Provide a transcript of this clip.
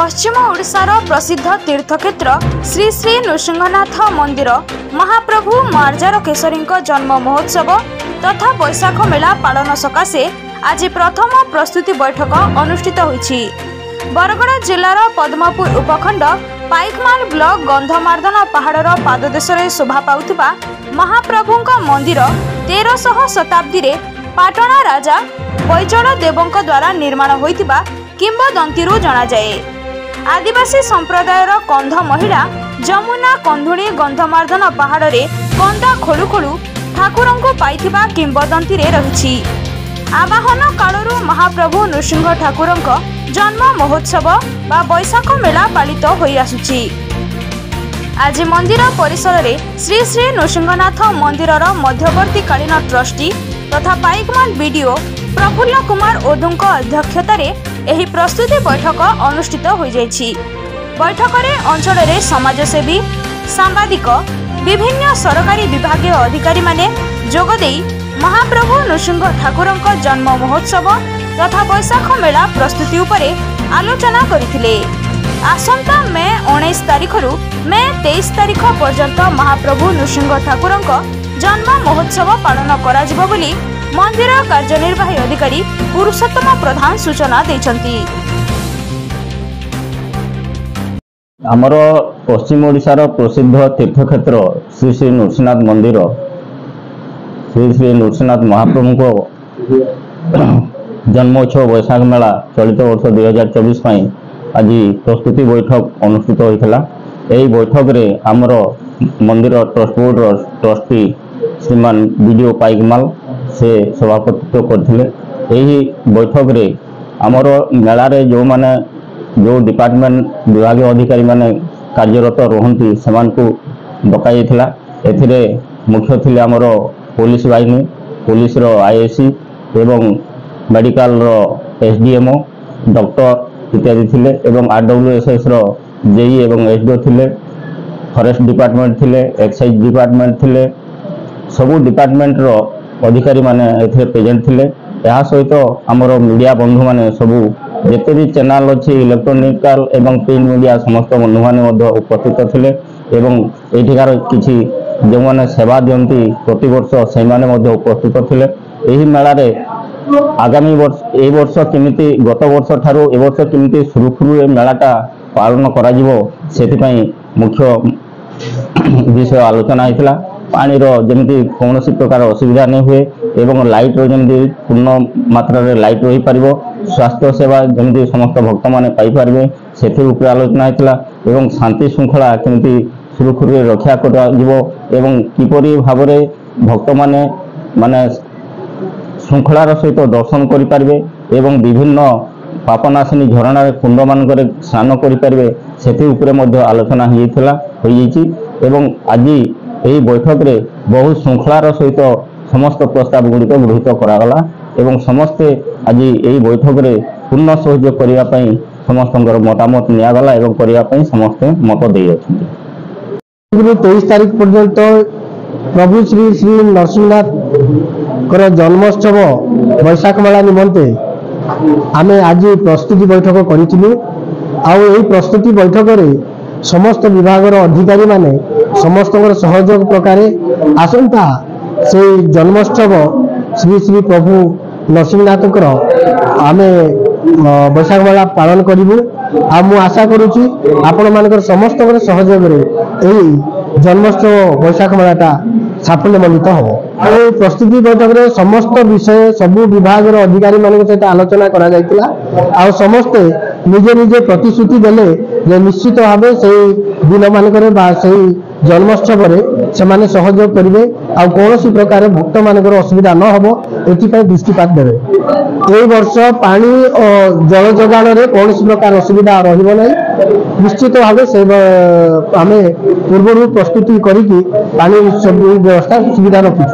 पश्चिम ओडिशार प्रसिद्ध तीर्थक्षेत्र श्री श्री नृसिंहनाथ मंदिर महाप्रभु मार्जार केशरी जन्म महोत्सव तथा बैशाख मेला पालन सकाशे आज प्रथम प्रस्तुति बैठक अनुष्ठित होईछि। बरगड़ जिलार पद्मपुर उपखंड पाइकमाल ब्लॉक गंधमार्दन पहाड़र पाददेशरे शोभा पाउथिबा महाप्रभुंक मंदिर 1300 शताब्दी रे पाटणा राजा बैजड़ देवंक द्वारा निर्माण होइतिबा किंबदंतीरू जना जाए। आदिवासी संप्रदायर कंध महिला जमुना कंधुणी गंधमार्दन पहाड़ रे कंदा खोलु खोलु ठाकुरंकु पाइथिबा किंबदंती रे रहिछि। आवाहन कालरू महाप्रभु नृसिंह ठाकुरंक जन्म महोत्सव बा बैशाख मेला पालित होई आसुछि। आज मंदिर परिसर रे श्री श्री नृसिंहनाथ मंदिरर मध्यवर्तीकालीन ट्रस्टी तथा पाइकमाल बीडीओ प्रफुल्ल कुमार ओधुंक अध्यक्षतार एही प्रस्तुति बैठक अनुष्ठित होई जायछि। बैठक रे अंचल रे समाजसेवी सांबादिक विभिन्न सरकारी विभागीय अधिकारी माने जोग देई महाप्रभु नृसिंह ठाकुरंक जन्म महोत्सव तथा बैशाख मेला प्रस्तुति उपरे आलोचना करथिले। आसंता मे 19 तारिख रु मे 23 तारिख पर्यंत महाप्रभु नृसिंह ठाकुरंक जन्म महोत्सव पालन करा जिवो बोली मंदिर कार्यनिर्वाही अधिकारी पुरुषोत्तम प्रधान सूचना दैछंती। आमर पश्चिम ओडिशार प्रसिद्ध तीर्थक्षेत्र श्री श्री नृसिंहनाथ मंदिर श्री श्री नृसिंहनाथ महाप्रभु को जन्मोत्सव बैशाख मेला चलित वर्ष 2024 आज प्रस्तुति बैठक अनुष्ठित होता। यही बैठक रे आमर मंदिर ट्रस्ट बोर्ड ट्रस्टी श्रीमान बीडीओ पाइकमाल से सभापतित्व करथिले। यही बैठक रे आमर मेला रे जो डिपार्टमेंट विभाग अधिकारी माने कार्यरत रहंती सेमानकु डका जायथिला। एथिरे मुख्य थिले आमर पुलिस बाहिनी पुलिस रो आईएसी एवं मेडिकल रो एसडीएमओ डॉक्टर इत्यादि थिले एवं आरडब्ल्यूएसएस रो जेई एवं एसडीओ थिले फॉरेस्ट डिपार्टमेंट थिले एक्साइज डिपार्टमेंट थिले सबु डिपार्टमेंट रो अधिकारी माने एथे प्रेजेंट थिले। या सहित आमर मीडिया बंधु माने सबु जेते भी चैनल अछि इलेक्ट्रोनिकल एवं प्रिंट मीडिया समस्त बंधु माने मध्ये उपस्थित थिले एवं एठिकार किछि जो माने सेवा दियंती प्रति वर्ष से माने मध्ये उपस्थित थिले। एही मेला रे आगामी वर्ष ए वर्ष केमिति गत वर्ष ठारू ए वर्ष केमिति सुरुखुरु ए मेलाटा पालन करा जिवो सेति पई मुख्य विषय आलोचना हेतिला। पानी रो जेमिति कोनोसी प्रकार असुविधा नहीं हुए एवं लाइट रो जेमिति पूर्ण मात्रा रे लाइट रही पारिबो स्वास्थ्य सेवा जेमिति समस्त भक्त माने पाई पारिबे सेति ऊपर आलोचना हेतिला एवं शांति श्रृंखला केमिति सुरुखुरु रक्षा करा जिवो एवं किपरि भाबरे भक्त माने माने श्रृंखलार सहित दर्शन करि पारिबे एवं विभिन्न पापनाशिनी झरणा कुंड मानकरे स्नान करि पारिबे सेति ऊपर मध्ये आलोचना होईछि एवं आज यही बैठक रे बहुत श्रृंखलार सहित समस्त प्रस्ताव गुड़िक गृहीत करागला एवं समस्ते आज यही बैठक रे पूर्ण सहयोग करिया पई समस्तंकर मतामत नियागला एवं करिया पई समस्ते मत देई अछंती। 23 तारिख पर्यंत प्रभु श्री श्री नरसिंहनाथ कर जन्मोत्सव बैशाख मेला निमंते आमे आज प्रस्तुति बैठक करिथिलु। आउ एही प्रस्तुति बैठक रे समस्त विभाग अधिकारी माने समस्त सहयोग प्रकार आसंता से जन्मोत्सव श्री श्री प्रभु नरसिंहनाथ आमे बैशाख मेला पालन करूँ। आ मु आशा करुच्ची आपण मान समस्त सहयोग जन्मोत्सव बैशाख मेलाटा साफल्यमंडित हम। प्रस्तुति बैठक में समस्त विषय सबू विभाग अधिकारी मान सहित आलोचना करा जायतिला। आ समस्ते निजे निजे प्रतिश्रुति देले जे निश्चित भाव से दिन मानक जन्मोत्सव से माने सहयोग करेंगे आ कौन प्रकार भक्त मानकर असुविधा न हो एथि दृष्टिपात देवे। ए वर्ष पानी और जल जोगाण में कौन प्रकार असुविधा रहिबो नहीं निश्चित भाव से आमे पूर्व प्रस्तुति करी पानी सब व्यवस्था सुविधा रखी।